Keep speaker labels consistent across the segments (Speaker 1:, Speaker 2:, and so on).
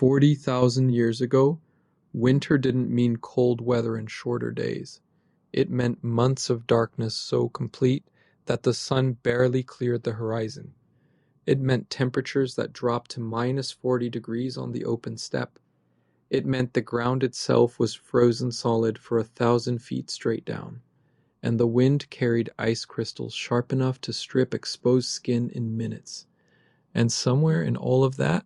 Speaker 1: 40,000 years ago, winter didn't mean cold weather and shorter days. It meant months of darkness so complete that the sun barely cleared the horizon. It meant temperatures that dropped to -40 degrees on the open steppe. It meant the ground itself was frozen solid for 1,000 feet straight down, and the wind carried ice crystals sharp enough to strip exposed skin in minutes. And somewhere in all of that,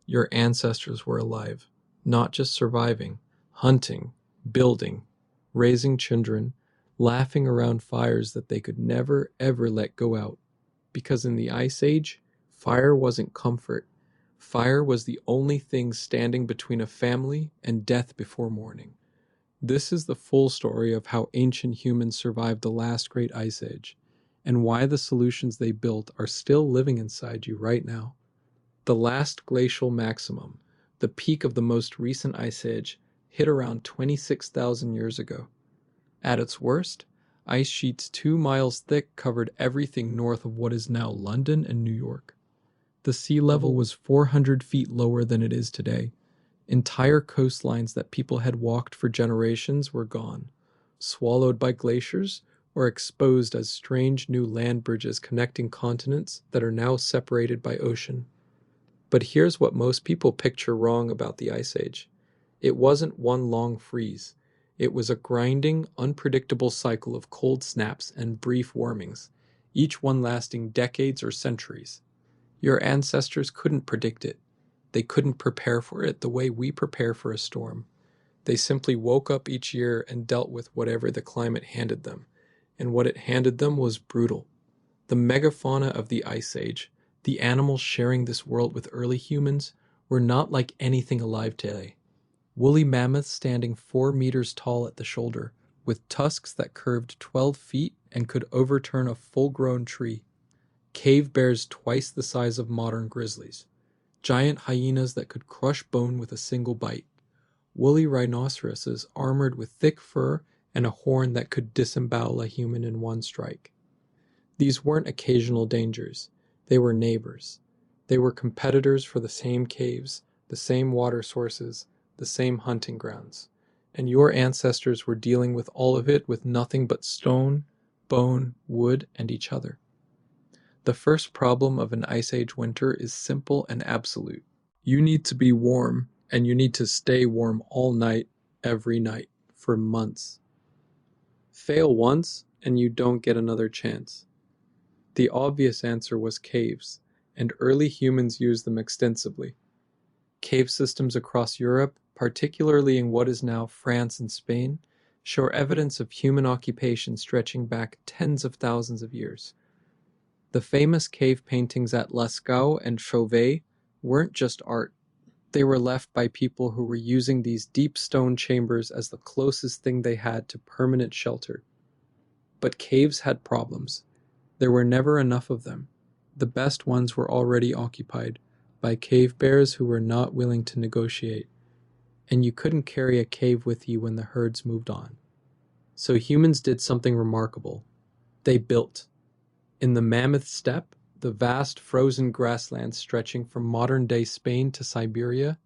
Speaker 1: your ancestors were alive, not just surviving, hunting, building, raising children, laughing around fires that they could never ever let go out. Because in the Ice Age, fire wasn't comfort. Fire was the only thing standing between a family and death before morning. This is the full story of how ancient humans survived the last great ice age, and why the solutions they built are still living inside you right now. The last glacial maximum, the peak of the most recent ice age, hit around 26,000 years ago. At its worst, ice sheets 2 miles thick covered everything north of what is now London and New York. The sea level was 400 feet lower than it is today. Entire coastlines that people had walked for generations were gone, swallowed by glaciers, or exposed as strange new land bridges connecting continents that are now separated by ocean. But here's what most people picture wrong about the Ice Age. It wasn't one long freeze. It was a grinding, unpredictable cycle of cold snaps and brief warmings, each one lasting decades or centuries. Your ancestors couldn't predict it. They couldn't prepare for it the way we prepare for a storm. They simply woke up each year and dealt with whatever the climate handed them. And what it handed them was brutal. The megafauna of the Ice Age, the animals sharing this world with early humans, were not like anything alive today. Woolly mammoths standing 4 meters tall at the shoulder, with tusks that curved 12 feet and could overturn a full-grown tree. Cave bears twice the size of modern grizzlies. Giant hyenas that could crush bone with a single bite. Woolly rhinoceroses armored with thick fur and a horn that could disembowel a human in one strike. These weren't occasional dangers. They were neighbors. They were competitors for the same caves, the same water sources, the same hunting grounds. And your ancestors were dealing with all of it with nothing but stone, bone, wood, and each other. The first problem of an Ice Age winter is simple and absolute. You need to be warm, and you need to stay warm all night, every night, for months. Fail once, and you don't get another chance. The obvious answer was caves, and early humans used them extensively. Cave systems across Europe, particularly in what is now France and Spain, show evidence of human occupation stretching back tens of thousands of years. The famous cave paintings at Lascaux and Chauvet weren't just art. They were left by people who were using these deep stone chambers as the closest thing they had to permanent shelter. But caves had problems. There were never enough of them. The best ones were already occupied by cave bears who were not willing to negotiate. And you couldn't carry a cave with you when the herds moved on. So humans did something remarkable. They built. In the Mammoth Steppe, the vast frozen grasslands stretching from modern-day Spain to Siberia,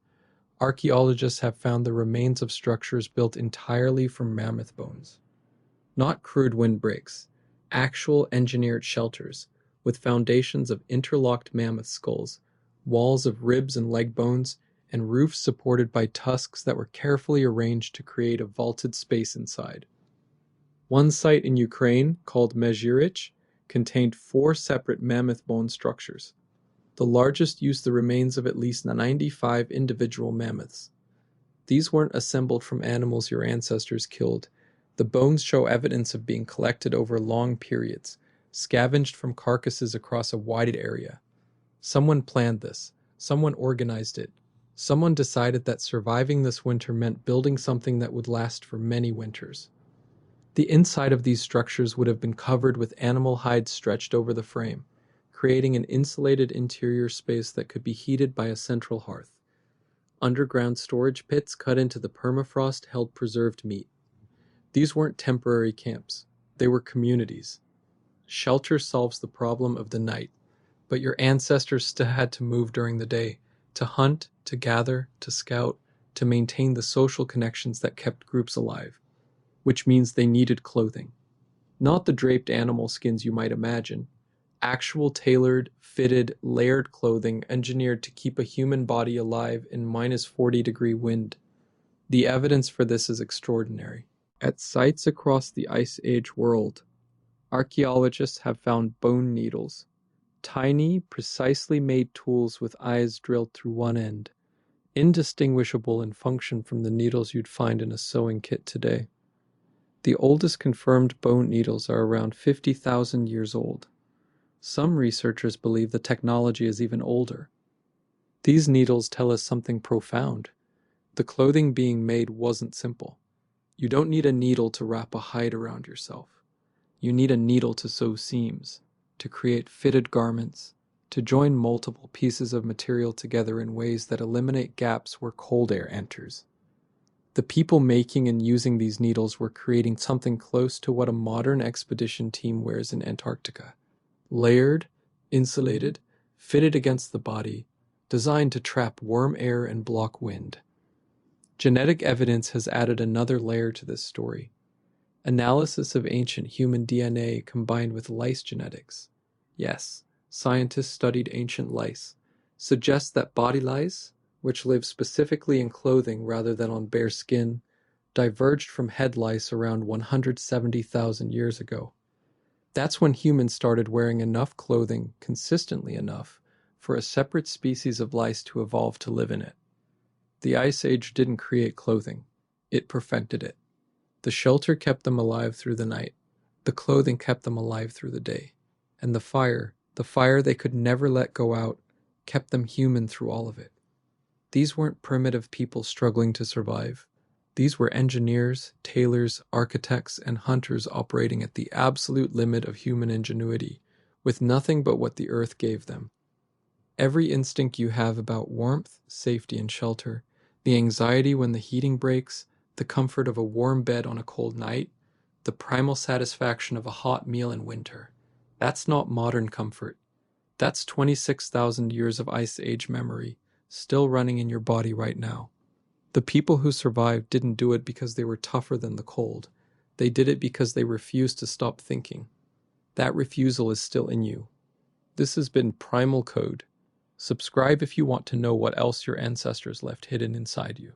Speaker 1: archaeologists have found the remains of structures built entirely from mammoth bones. Not crude windbreaks, actual engineered shelters with foundations of interlocked mammoth skulls, walls of ribs and leg bones, and roofs supported by tusks that were carefully arranged to create a vaulted space inside. One site in Ukraine, called Mezhirich, contained 4 separate mammoth bone structures. The largest used the remains of at least 95 individual mammoths. These weren't assembled from animals your ancestors killed. The bones show evidence of being collected over long periods, scavenged from carcasses across a wide area. Someone planned this. Someone organized it. Someone decided that surviving this winter meant building something that would last for many winters. The inside of these structures would have been covered with animal hides stretched over the frame, creating an insulated interior space that could be heated by a central hearth. Underground storage pits cut into the permafrost held preserved meat. These weren't temporary camps. They were communities. Shelter solves the problem of the night, but your ancestors still had to move during the day, To hunt, to gather, to scout, to maintain the social connections that kept groups alive, which means they needed clothing. Not the draped animal skins you might imagine, actual tailored, fitted, layered clothing engineered to keep a human body alive in -40-degree wind. The evidence for this is extraordinary. At sites across the Ice Age world, archaeologists have found bone needles, tiny, precisely made tools with eyes drilled through one end, indistinguishable in function from the needles you'd find in a sewing kit today. The oldest confirmed bone needles are around 50,000 years old. Some researchers believe the technology is even older. These needles tell us something profound. The clothing being made wasn't simple. You don't need a needle to wrap a hide around yourself. You need a needle to sew seams, to create fitted garments, to join multiple pieces of material together in ways that eliminate gaps where cold air enters. The people making and using these needles were creating something close to what a modern expedition team wears in Antarctica. Layered, insulated, fitted against the body, designed to trap warm air and block wind. Genetic evidence has added another layer to this story. Analysis of ancient human DNA combined with lice genetics. Yes, scientists studied ancient lice. Suggests that body lice, which live specifically in clothing rather than on bare skin, diverged from head lice around 170,000 years ago. That's when humans started wearing enough clothing, consistently enough, for a separate species of lice to evolve to live in it. The Ice Age didn't create clothing, it perfected it. The shelter kept them alive through the night, the clothing kept them alive through the day, and the fire they could never let go out, kept them human through all of it. These weren't primitive people struggling to survive. These were engineers, tailors, architects, and hunters operating at the absolute limit of human ingenuity, with nothing but what the earth gave them. Every instinct you have about warmth, safety, and shelter, the anxiety when the heating breaks, the comfort of a warm bed on a cold night, the primal satisfaction of a hot meal in winter. That's not modern comfort. That's 26,000 years of Ice Age memory, still running in your body right now. The people who survived didn't do it because they were tougher than the cold. They did it because they refused to stop thinking. That refusal is still in you. This has been Primal Code. Subscribe if you want to know what else your ancestors left hidden inside you.